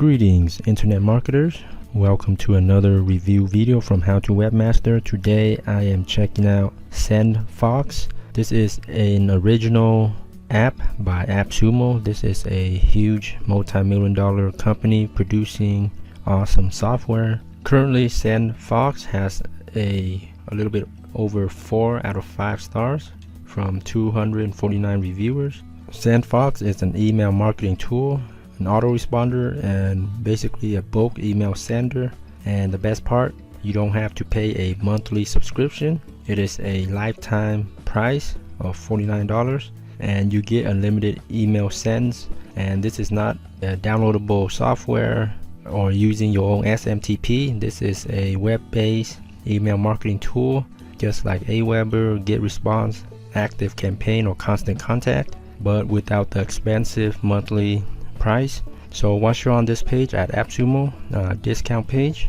Greetings internet marketers, welcome to another review video from How to Webmaster. Today I am checking out SendFox. This is an original app by AppSumo. This is a huge multi-million-dollar company producing awesome software. Currently SendFox has a little bit over 4 out of 5 stars from 249 reviewers. SendFox is an email marketing tool, an autoresponder, and basically a bulk email sender. And the best part, you don't have to pay a monthly subscription. It is a lifetime price of $49, and you get unlimited email sends. And this is not a downloadable software or using your own SMTP. This is a web-based email marketing tool, just like Aweber, GetResponse, ActiveCampaign, or Constant Contact, but without the expensive monthly price. So once you're on this page at AppSumo discount page,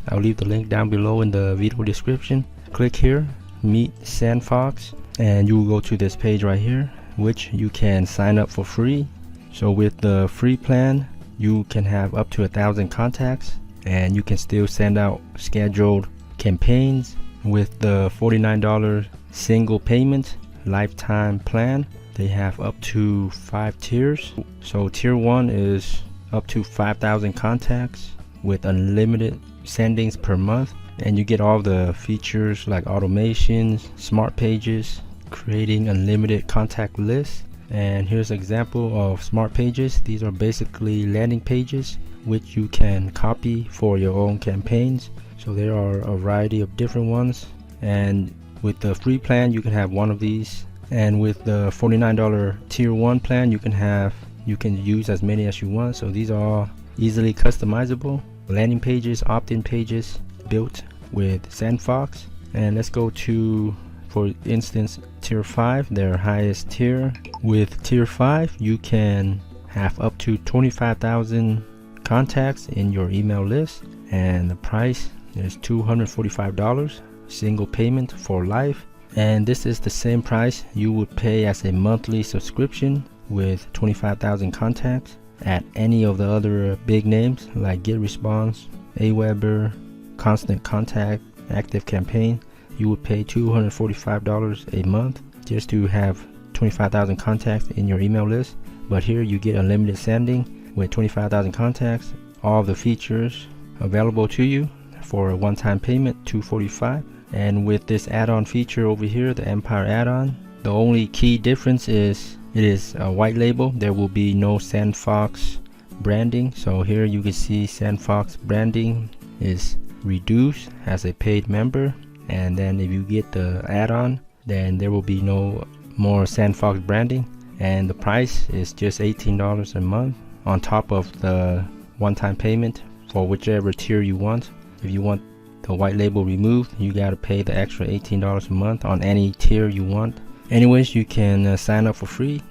I'll leave the link down below in the video description. Click here, Meet SendFox, and you will go to this page right here, which you can sign up for free. So with the free plan, you can have up to 1,000 contacts, and you can still send out scheduled campaigns. With the $49 single payment lifetime plan, they have up to 5 tiers. So tier 1 is up to 5,000 contacts with unlimited sendings per month, and you get all the features like automations, smart pages, creating unlimited contact lists. And here's an example of smart pages. These are basically landing pages which you can copy for your own campaigns. So there are a variety of different ones, and with the free plan you can have one of these, and with the $49 tier 1 plan you can use as many as you want. So these are all easily customizable landing pages, opt-in pages built with SendFox. And let's go to, for instance, tier 5, their highest tier. With tier 5 you can have up to 25,000 contacts in your email list, and the price is $245 single payment for life. And this is the same price you would pay as a monthly subscription with 25,000 contacts at any of the other big names like GetResponse, Aweber, Constant Contact, ActiveCampaign. You would pay $245 a month just to have 25,000 contacts in your email list. But here you get unlimited sending with 25,000 contacts, all the features available to you for a one-time payment, $245. And with this add-on feature over here, the Empire add-on, the only key difference is it is a white label. There will be no SendFox branding. So here you can see SendFox branding is reduced as a paid member, and then if you get the add-on, then there will be no more SendFox branding, and the price is just $18 a month on top of the one-time payment for whichever tier you want. If you want the white label removed, you gotta pay the extra $18 a month on any tier you want. Anyways, you can sign up for free.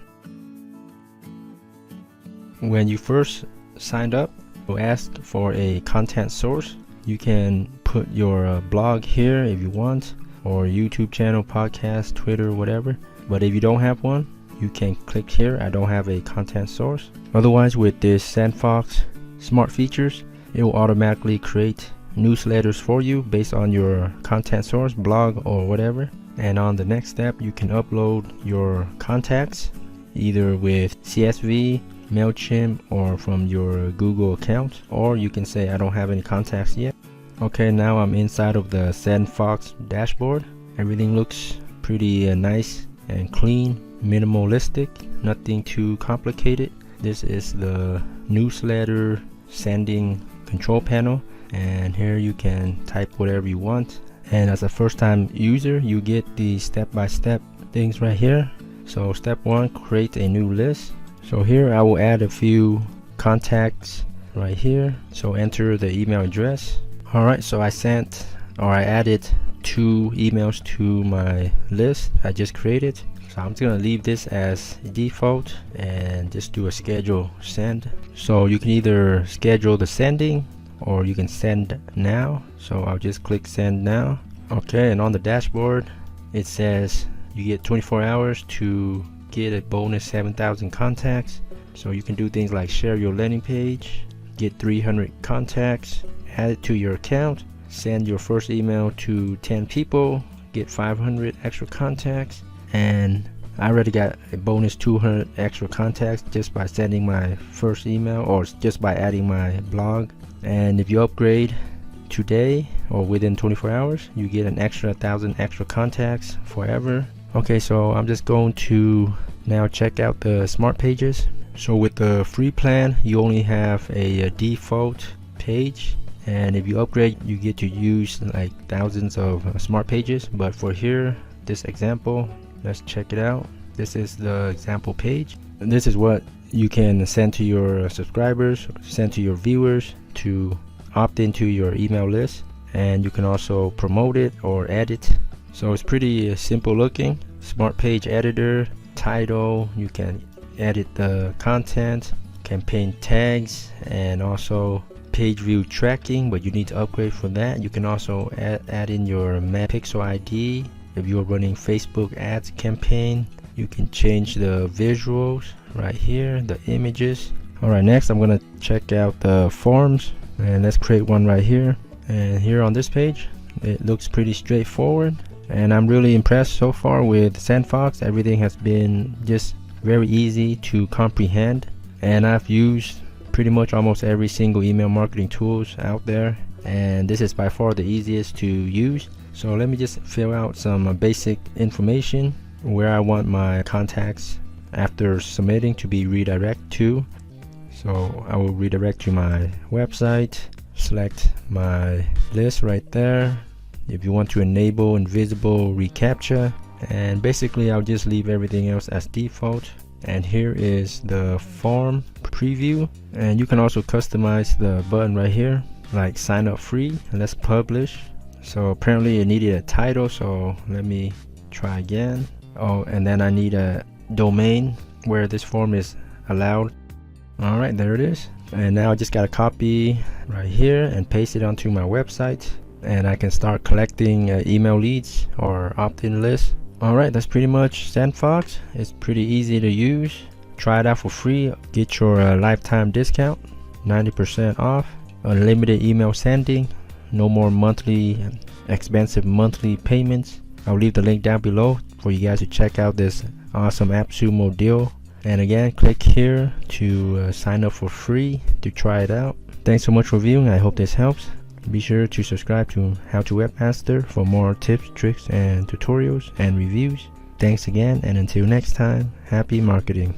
When you first signed up, you'll ask for a content source. You can put your blog here if you want, or YouTube channel, podcast, Twitter, whatever. But if you don't have one, you can click here, I don't have a content source. Otherwise, with this SendFox smart features, it will automatically create newsletters for you based on your content source, blog or whatever. And on the next step, you can upload your contacts either with CSV, MailChimp, or from your Google account, or you can say I don't have any contacts yet. Okay, now I'm inside of the SendFox dashboard. Everything looks pretty nice and clean, minimalistic, nothing too complicated. This is the newsletter sending control panel, and here you can type whatever you want. And as a first-time user, you get the step-by-step things right here. So step 1, create a new list. So here I will add a few contacts right here. So enter the email address. Alright, so I added 2 emails to my list I just created. So I'm just gonna leave this as default and just do a schedule send. So you can either schedule the sending or you can send now. So I'll just click send now. Okay, and on the dashboard it says you get 24 hours to get a bonus 7,000 contacts. So you can do things like share your landing page, get 300 contacts added to your account. Send your first email to 10 people, get 500 extra contacts, and I already got a bonus 200 extra contacts just by sending my first email or just by adding my blog. And if you upgrade today or within 24 hours, you get an extra 1,000 extra contacts forever. Okay, so I'm just going to now check out the smart pages. So with the free plan, you only have a default page, and if you upgrade, you get to use like thousands of smart pages. But for here, this example, let's check it out. This is the example page, and this is what you can send to your subscribers, send to your viewers to opt into your email list, and you can also promote it or edit. So it's pretty simple looking. Smart page editor, title, you can edit the content, campaign tags, and also page view tracking, but you need to upgrade for that. You can also add in your pixel ID. If you're running Facebook ads campaign, you can change the visuals right here, the images. Alright, next I'm gonna check out the forms, and let's create one right here. And here on this page, it looks pretty straightforward, and I'm really impressed so far with SendFox. Everything has been just very easy to comprehend, and I've used pretty much almost every single email marketing tools out there, and this is by far the easiest to use. So let me just fill out some basic information where I want my contacts after submitting to be redirected to. So I will redirect to my website, select my list right there. If you want to enable invisible reCAPTCHA, and basically I'll just leave everything else as default. And here is the form preview, and you can also customize the button right here, like sign up free. And let's publish. So apparently it needed a title, so let me try again. Oh, and then I need a domain where this form is allowed. Alright, there it is. And now I just gotta copy right here and paste it onto my website, and I can start collecting email leads or opt-in lists. Alright, that's pretty much SendFox. It's pretty easy to use. Try it out for free. Get your lifetime discount, 90% off, unlimited email sending, no more expensive monthly payments. I'll leave the link down below for you guys to check out this awesome AppSumo deal. And again, click here to sign up for free to try it out. Thanks so much for viewing. I hope this helps. Be sure to subscribe to How to Webmaster for more tips, tricks, and tutorials and reviews. Thanks again, and until next time, happy marketing.